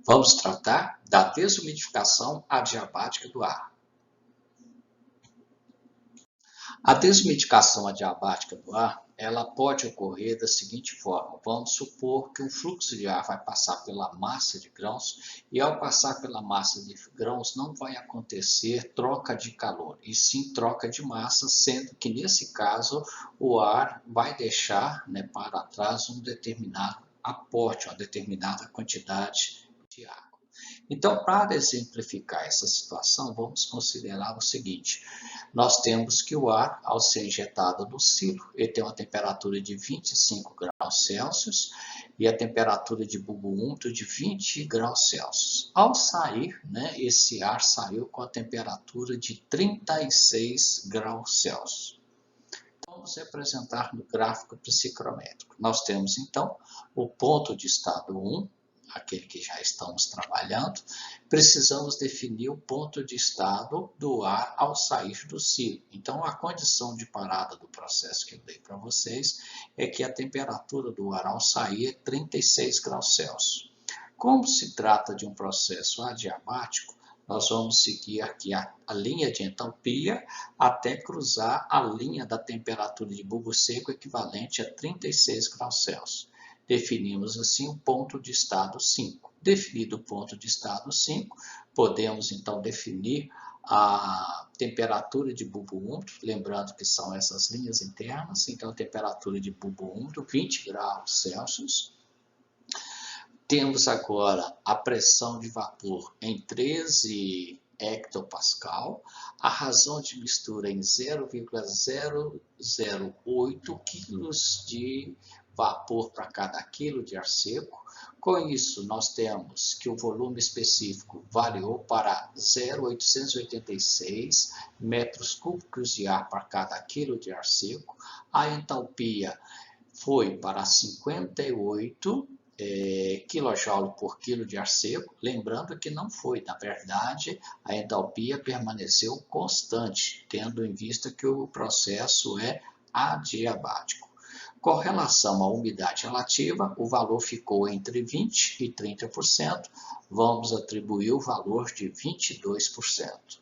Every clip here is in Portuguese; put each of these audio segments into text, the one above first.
Vamos tratar da desumidificação adiabática do ar. A desumidificação adiabática do ar, ela pode ocorrer da seguinte forma. Vamos supor que um fluxo de ar vai passar pela massa de grãos e ao passar pela massa de grãos não vai acontecer troca de calor, e sim troca de massa, sendo que nesse caso o ar vai deixar, para trás um determinado aporte, uma determinada quantidade de água. Então, para exemplificar essa situação, vamos considerar o seguinte. Nós temos que o ar, ao ser injetado no silo, ele tem uma temperatura de 25 graus Celsius e a temperatura de bulbo úmido de 20 graus Celsius. Ao sair, esse ar saiu com a temperatura de 36 graus Celsius. Vamos representar no gráfico psicrométrico. Nós temos, então, o ponto de estado 1, aquele que já estamos trabalhando. Precisamos definir o ponto de estado do ar ao sair do silo. Então, a condição de parada do processo que eu dei para vocês é que a temperatura do ar ao sair é 36 graus Celsius. Como se trata de um processo adiabático, nós vamos seguir aqui a linha de entalpia até cruzar a linha da temperatura de bulbo seco equivalente a 36 graus Celsius. Definimos assim o ponto de estado 5. Definido o ponto de estado 5, podemos então definir a temperatura de bulbo úmido, lembrando que são essas linhas internas. Então, a temperatura de bulbo úmido, 20 graus Celsius. Temos agora a pressão de vapor em 13 hectopascal, a razão de mistura em 0,008 kg de vapor para cada quilo de ar seco. Com isso, nós temos que o volume específico variou para 0,886 metros cúbicos de ar para cada quilo de ar seco. A entalpia foi para 58 kJ por quilo de ar seco, lembrando que não foi, na verdade, a entalpia permaneceu constante, tendo em vista que o processo é adiabático. Com relação à umidade relativa, o valor ficou entre 20% e 30%, vamos atribuir o valor de 22%.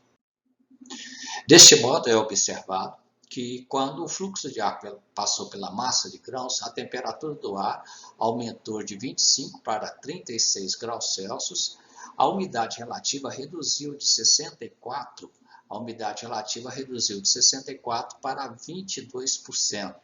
Deste modo, é observado que quando o fluxo de ar passou pela massa de grãos, a temperatura do ar aumentou de 25 para 36 graus Celsius, a umidade relativa reduziu de 64%, para 22%.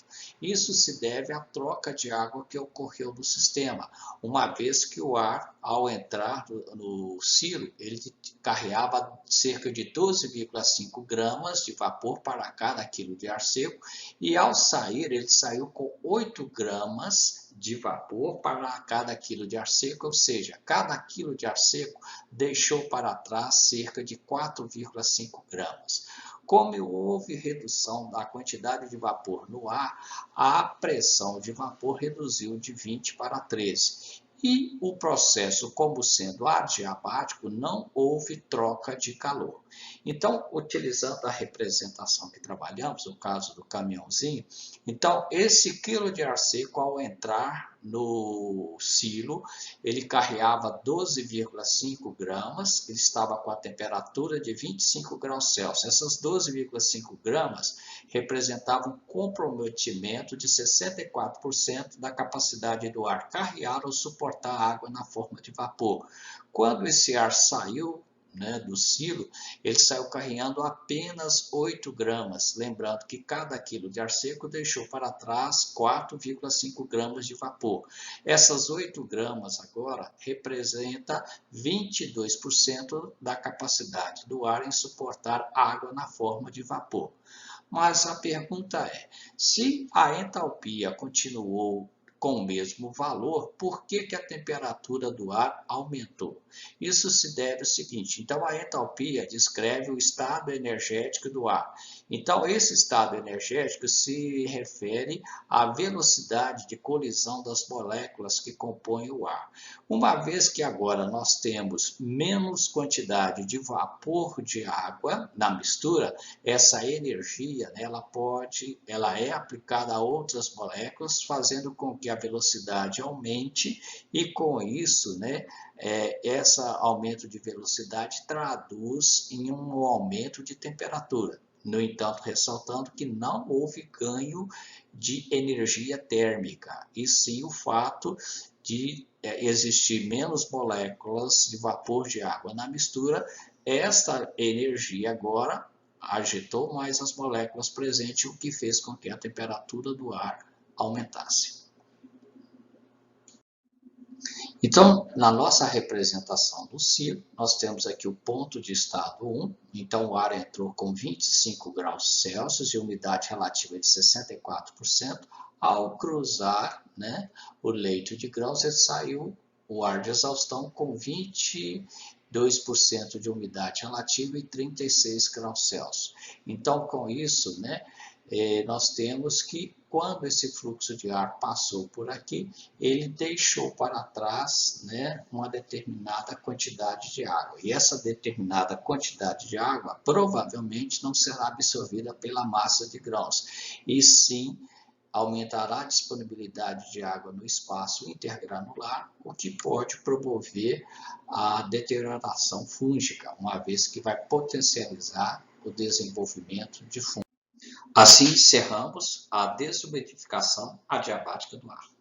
Isso se deve à troca de água que ocorreu no sistema, uma vez que o ar, ao entrar no silo, ele carregava cerca de 12,5 gramas de vapor para cada quilo de ar seco, e ao sair, ele saiu com 8 gramas de vapor para cada quilo de ar seco, ou seja, cada quilo de ar seco deixou para trás cerca de 4,5 gramas. Como houve redução da quantidade de vapor no ar, a pressão de vapor reduziu de 20 para 13. E o processo, como sendo adiabático, não houve troca de calor. Então, utilizando a representação que trabalhamos, o caso do caminhãozinho, então esse quilo de ar seco, ao entrar no silo, ele carregava 12,5 gramas, ele estava com a temperatura de 25 graus Celsius. Essas 12,5 gramas representavam um comprometimento de 64% da capacidade do ar carrear ou suportar água na forma de vapor. Quando esse ar saiu do silo, ele saiu carregando apenas 8 gramas, lembrando que cada quilo de ar seco deixou para trás 4,5 gramas de vapor. Essas 8 gramas agora representam 22% da capacidade do ar em suportar água na forma de vapor. Mas a pergunta é, se a entalpia continuou com o mesmo valor, por que a temperatura do ar aumentou? Isso se deve ao seguinte, então a entalpia descreve o estado energético do ar. Então esse estado energético se refere à velocidade de colisão das moléculas que compõem o ar. Uma vez que agora nós temos menos quantidade de vapor de água na mistura, essa energia ela é aplicada a outras moléculas, fazendo com que a velocidade aumente e com isso, né, esse aumento de velocidade traduz em um aumento de temperatura. No entanto, ressaltando que não houve ganho de energia térmica, e sim o fato de existir menos moléculas de vapor de água na mistura. Esta energia agora agitou mais as moléculas presentes, o que fez com que a temperatura do ar aumentasse. Então, na nossa representação do ciclo, nós temos aqui o ponto de estado 1, então o ar entrou com 25 graus Celsius e umidade relativa de 64%, ao cruzar, né, o leito de grãos, ele saiu o ar de exaustão com 22% de umidade relativa e 36 graus Celsius. Então, com isso, né, nós temos que, quando esse fluxo de ar passou por aqui, ele deixou para trás, né, uma determinada quantidade de água. E essa determinada quantidade de água provavelmente não será absorvida pela massa de grãos, e sim aumentará a disponibilidade de água no espaço intergranular, o que pode promover a deterioração fúngica, uma vez que vai potencializar o desenvolvimento de fungos. Assim encerramos a desumidificação adiabática do ar.